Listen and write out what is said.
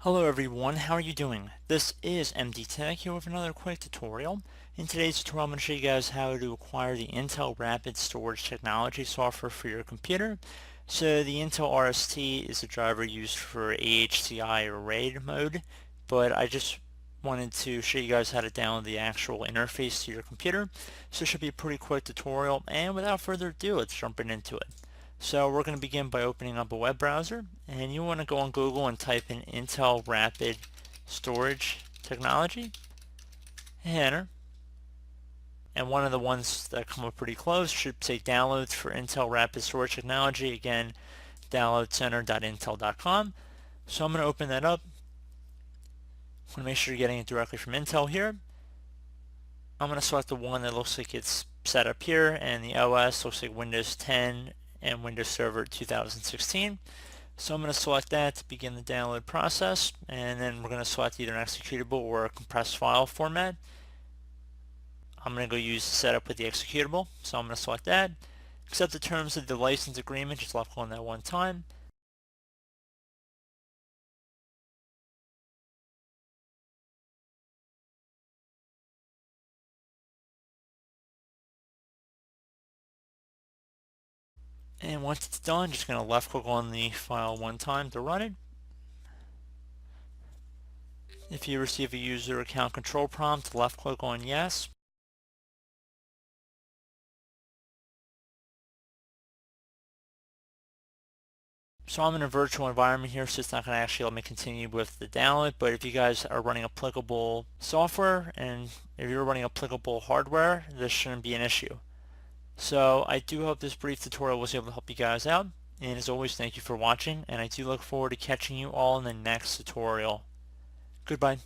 Hello everyone, how are you doing? This is MD Tech here with another quick tutorial. In today's tutorial I'm going to show you guys how to acquire the Intel Rapid Storage Technology software for your computer. So the Intel RST is a driver used for AHCI or RAID mode, but I just wanted to show you guys how to download the actual interface to your computer. So it should be a pretty quick tutorial, and without further ado, let's jump into it. So we're going to begin by opening up a web browser, and you want to go on Google and type in Intel Rapid Storage Technology, hit enter, and one of the ones that come up pretty close should say downloads for Intel Rapid Storage Technology, again downloadcenter.intel.com. So I'm going to open that up. I'm going to make sure you're getting it directly from Intel here. I'm going to select the one that looks like it's set up here, and the OS looks like Windows 10 and Windows Server 2016. So I'm going to select that to begin the download process, and then we're going to select either an executable or a compressed file format. I'm going to go use the setup with the executable, so I'm going to select that. Accept the terms of the license agreement, just left click on that one time. And once it's done, just going to left click on the file one time to run it. If you receive a user account control prompt, left click on yes. So I'm in a virtual environment here, so it's not going to actually let me continue with the download, but if you guys are running applicable software and if you're running applicable hardware, this shouldn't be an issue. So I do hope this brief tutorial was able to help you guys out, and as always, thank you for watching, and I do look forward to catching you all in the next tutorial. Goodbye.